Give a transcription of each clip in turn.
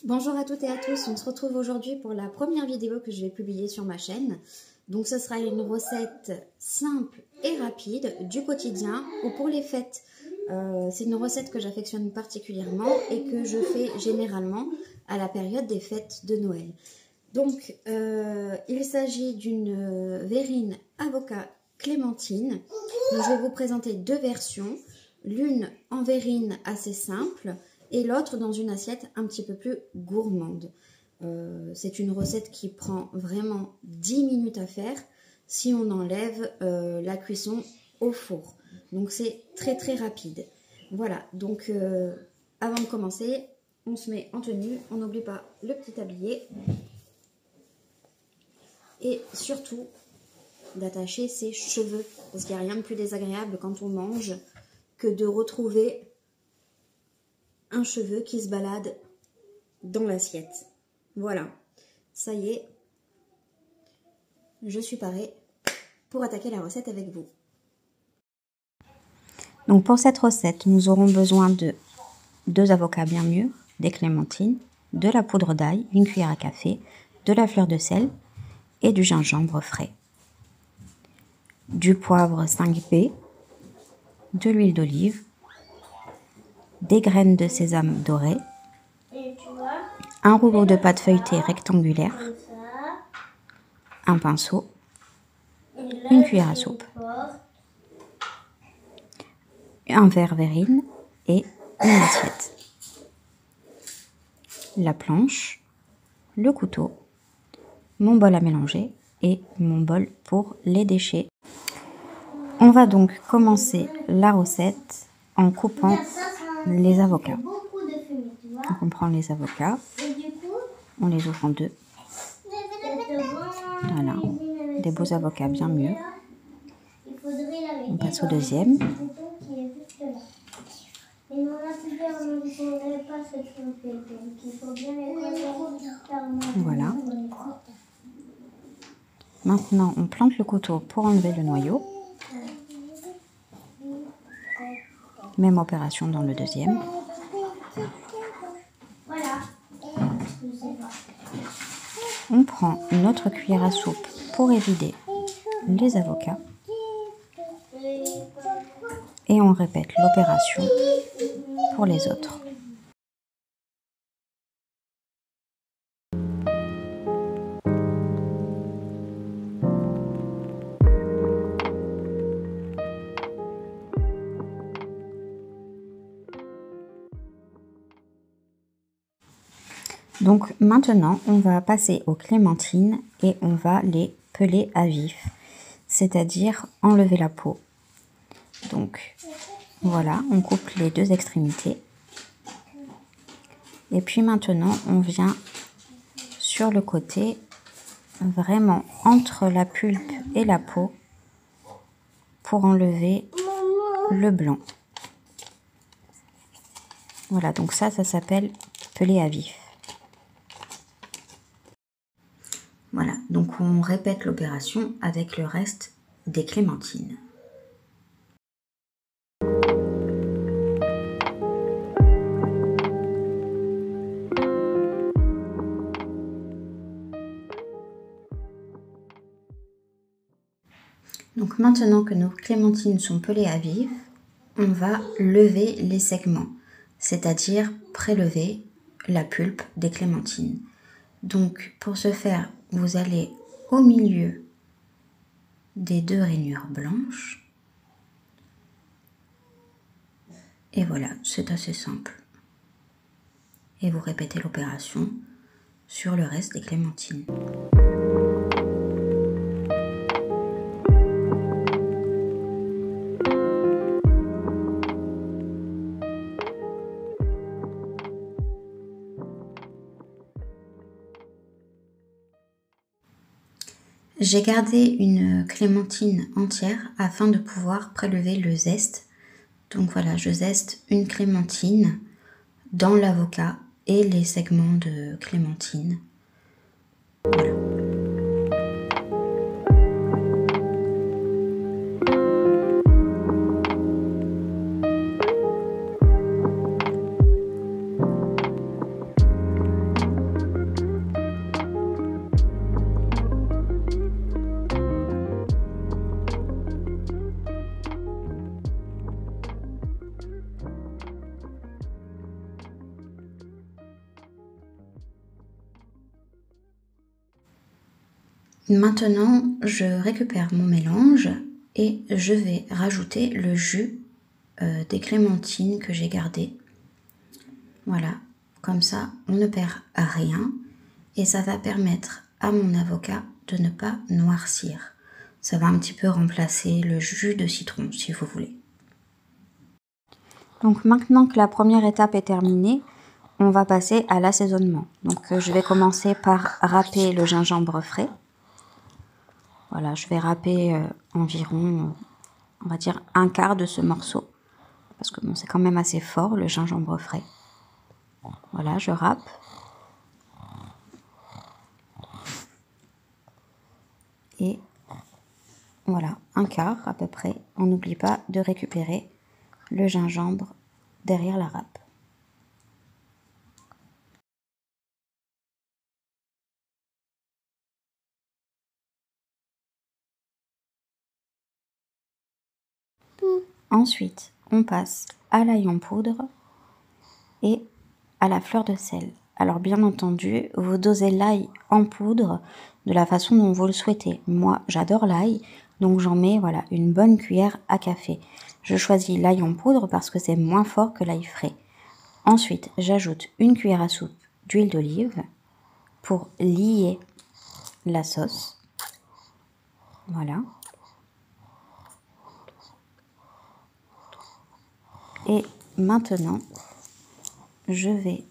Bonjour à toutes et à tous, on se retrouve aujourd'hui pour la première vidéo que je vais publier sur ma chaîne. Donc ce sera une recette simple et rapide du quotidien ou pour les fêtes. C'est une recette que j'affectionne particulièrement et que je fais généralement à la période des fêtes de Noël. Donc il s'agit d'une verrine avocat clémentine. Donc, je vais vous présenter deux versions, l'une en verrine assez simple et l'autre dans une assiette un petit peu plus gourmande. C'est une recette qui prend vraiment 10 minutes à faire si on enlève la cuisson au four. Donc c'est très très rapide. Voilà, donc avant de commencer, on se met en tenue, on n'oublie pas le petit tablier et surtout d'attacher ses cheveux parce qu'il n'y a rien de plus désagréable quand on mange que de retrouver un cheveu qui se balade dans l'assiette. Voilà, ça y est, je suis parée pour attaquer la recette avec vous. Donc pour cette recette, nous aurons besoin de 2 avocats bien mûrs, des clémentines, de la poudre d'ail, une cuillère à café, de la fleur de sel et du gingembre frais, du poivre 5B, de l'huile d'olive, des graines de sésame dorées, un rouleau de pâte feuilletée rectangulaire, un pinceau, une cuillère à soupe, un verre verrine et une assiette, la planche, le couteau, mon bol à mélanger et mon bol pour les déchets. On va donc commencer la recette en coupant les avocats. Donc on prend les avocats, on les ouvre en deux. Voilà, des beaux avocats bien mûrs. On passe au deuxième. Voilà. Maintenant, on plante le couteau pour enlever le noyau. Même opération dans le deuxième. On prend notre cuillère à soupe pour évider les avocats. Et on répète l'opération pour les autres. Donc maintenant, on va passer aux clémentines et on va les peler à vif, c'est-à-dire enlever la peau. Donc voilà, on coupe les deux extrémités. Et puis maintenant, on vient sur le côté, vraiment entre la pulpe et la peau, pour enlever le blanc. Voilà, donc ça s'appelle peler à vif. Voilà, donc on répète l'opération avec le reste des clémentines. Donc maintenant que nos clémentines sont pelées à vif, on va lever les segments, c'est-à-dire prélever la pulpe des clémentines. Donc pour ce faire, vous allez au milieu des deux rainures blanches. Et voilà, c'est assez simple. Et vous répétez l'opération sur le reste des clémentines. J'ai gardé une clémentine entière afin de pouvoir prélever le zeste. Donc voilà, je zeste une clémentine dans l'avocat et les segments de clémentine. Voilà. Maintenant, je récupère mon mélange et je vais rajouter le jus des clémentines que j'ai gardées. Voilà, comme ça, on ne perd rien et ça va permettre à mon avocat de ne pas noircir. Ça va un petit peu remplacer le jus de citron, si vous voulez. Donc maintenant que la première étape est terminée, on va passer à l'assaisonnement. Donc je vais commencer par râper le gingembre frais. Voilà, je vais râper environ, on va dire, un quart de ce morceau. Parce que bon, c'est quand même assez fort, le gingembre frais. Voilà, je râpe. Et voilà, un quart à peu près. On n'oublie pas de récupérer le gingembre derrière la râpe. Ensuite, on passe à l'ail en poudre et à la fleur de sel. Alors bien entendu, vous dosez l'ail en poudre de la façon dont vous le souhaitez. Moi, j'adore l'ail, donc j'en mets voilà, une bonne cuillère à café. Je choisis l'ail en poudre parce que c'est moins fort que l'ail frais. Ensuite, j'ajoute une cuillère à soupe d'huile d'olive pour lier la sauce. Voilà. Et maintenant, je vais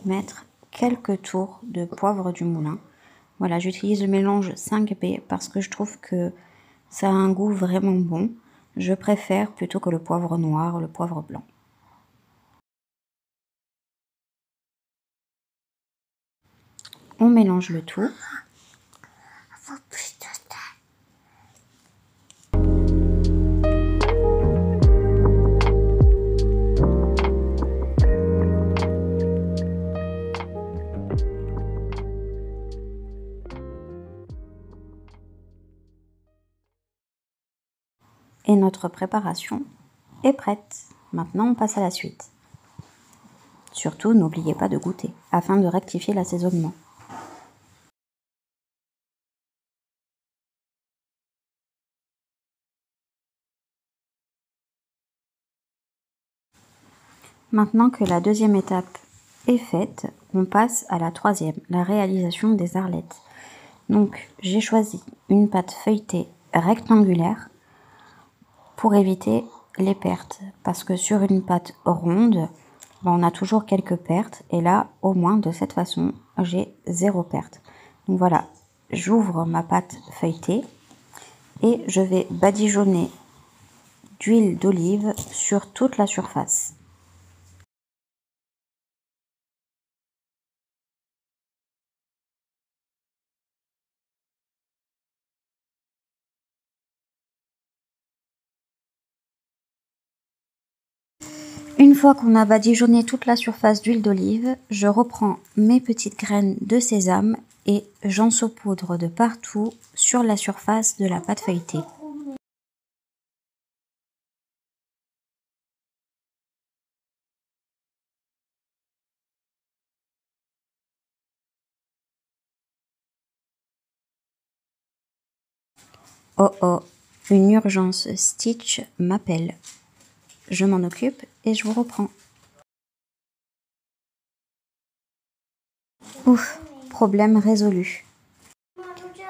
mettre quelques tours de poivre du moulin. Voilà, j'utilise le mélange 5B parce que je trouve que ça a un goût vraiment bon. Je préfère plutôt que le poivre noir ou le poivre blanc. On mélange le tout. Et notre préparation est prête. Maintenant, on passe à la suite. Surtout, n'oubliez pas de goûter afin de rectifier l'assaisonnement. Maintenant que la deuxième étape est faite, on passe à la troisième, la réalisation des arlettes. Donc, j'ai choisi une pâte feuilletée rectangulaire pour éviter les pertes. Parce que sur une pâte ronde, on a toujours quelques pertes. Et là, au moins de cette façon, j'ai 0 perte. Donc voilà, j'ouvre ma pâte feuilletée et je vais badigeonner d'huile d'olive sur toute la surface. Une fois qu'on a badigeonné toute la surface d'huile d'olive, je reprends mes petites graines de sésame et j'en saupoudre de partout sur la surface de la pâte feuilletée. Oh oh, une urgence Stitch m'appelle. Je m'en occupe et je vous reprends. Ouf, problème résolu.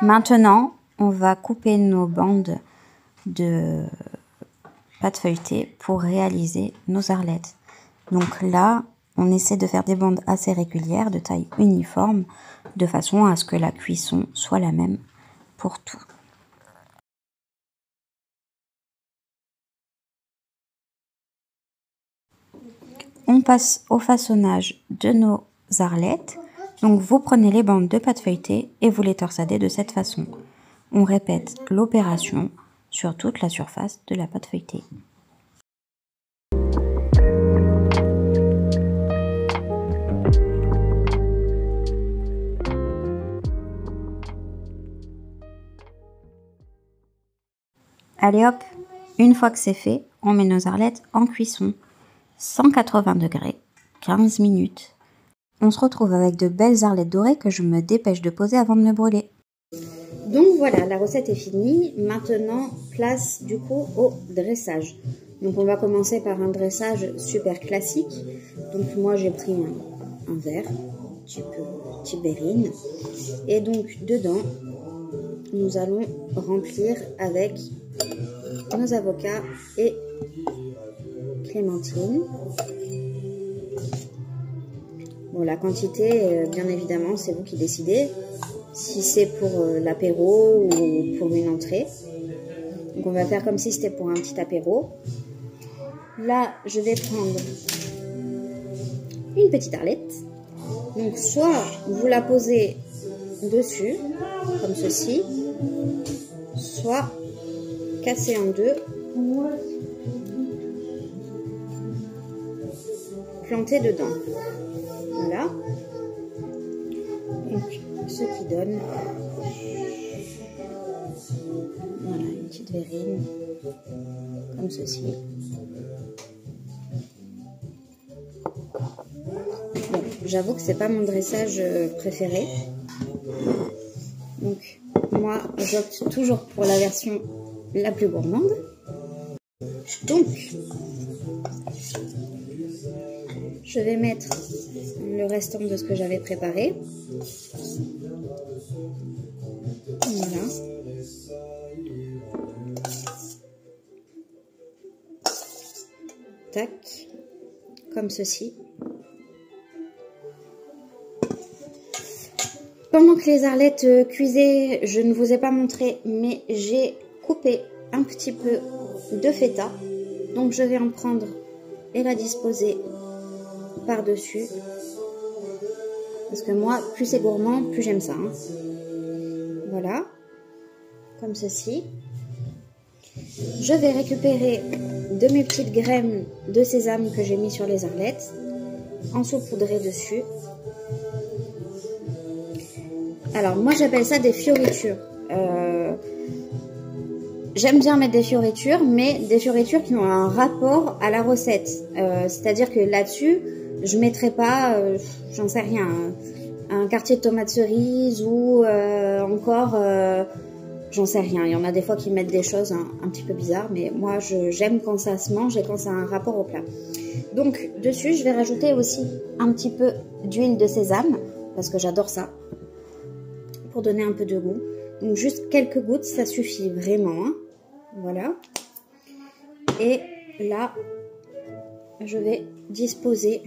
Maintenant, on va couper nos bandes de pâte feuilletée pour réaliser nos arlettes. Donc là, on essaie de faire des bandes assez régulières, de taille uniforme, de façon à ce que la cuisson soit la même pour tout. On passe au façonnage de nos arlettes. Donc vous prenez les bandes de pâte feuilletée et vous les torsadez de cette façon. On répète l'opération sur toute la surface de la pâte feuilletée. Allez hop, une fois que c'est fait, on met nos arlettes en cuisson. 180 degrés, 15 minutes. On se retrouve avec de belles arlettes dorées que je me dépêche de poser avant de me brûler. Donc voilà, la recette est finie. Maintenant, place du coup au dressage. Donc on va commencer par un dressage super classique. Donc moi j'ai pris un verre, type verrine. Et donc dedans, nous allons remplir avec nos avocats et clémentine. Bon, la quantité, bien évidemment, c'est vous qui décidez. Si c'est pour l'apéro ou pour une entrée. Donc on va faire comme si c'était pour un petit apéro. Là, je vais prendre une petite arlette. Donc soit vous la posez dessus, comme ceci, soit casser en deux, planter dedans. Voilà. Donc, ce qui donne voilà, une petite verrine, comme ceci. Bon, j'avoue que c'est pas mon dressage préféré. Donc, moi, j'opte toujours pour la version la plus gourmande. Donc, je vais mettre le restant de ce que j'avais préparé. Voilà. Tac. Comme ceci. Pendant que les arlettes cuisaient, je ne vous ai pas montré, mais j'ai coupé un petit peu de feta. Donc je vais en prendre et la disposer par-dessus. Parce que moi, plus c'est gourmand, plus j'aime ça. Hein. Voilà. Comme ceci. Je vais récupérer de mes petites graines de sésame que j'ai mis sur les arlettes. En saupoudrer dessus. Alors, moi, j'appelle ça des fioritures. J'aime bien mettre des fioritures, mais des fioritures qui ont un rapport à la recette. C'est-à-dire que là-dessus, je ne mettrai pas, j'en sais rien, un quartier de tomates cerises ou encore, j'en sais rien. Il y en a des fois qui mettent des choses un petit peu bizarres, mais moi, j'aime quand ça se mange et quand ça a un rapport au plat. Donc, dessus, je vais rajouter aussi un petit peu d'huile de sésame, parce que j'adore ça. Pour donner un peu de goût. Donc juste quelques gouttes, ça suffit vraiment. Hein. Voilà. Et là, je vais disposer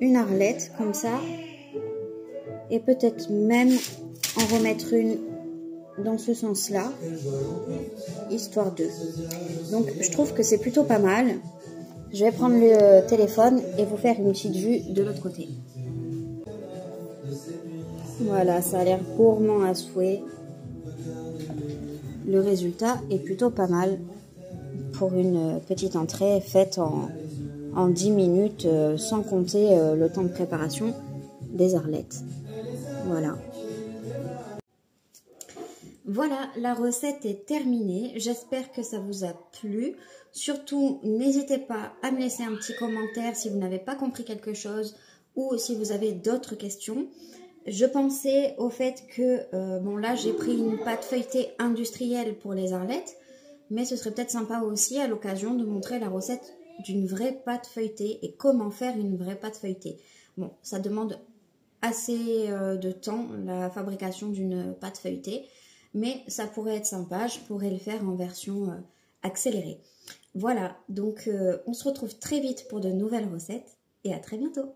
une arlette comme ça. Et peut-être même en remettre une dans ce sens-là. Histoire de. Donc je trouve que c'est plutôt pas mal. Je vais prendre le téléphone et vous faire une petite vue de l'autre côté. Voilà, ça a l'air gourmand à souhait. Le résultat est plutôt pas mal pour une petite entrée faite en 10 minutes sans compter le temps de préparation des arlettes. Voilà. Voilà, la recette est terminée. J'espère que ça vous a plu. Surtout, n'hésitez pas à me laisser un petit commentaire si vous n'avez pas compris quelque chose ou si vous avez d'autres questions. Je pensais au fait que, bon là j'ai pris une pâte feuilletée industrielle pour les arlettes, mais ce serait peut-être sympa aussi à l'occasion de montrer la recette d'une vraie pâte feuilletée et comment faire une vraie pâte feuilletée. Bon, ça demande assez de temps la fabrication d'une pâte feuilletée, mais ça pourrait être sympa, je pourrais le faire en version accélérée. Voilà, donc on se retrouve très vite pour de nouvelles recettes et à très bientôt.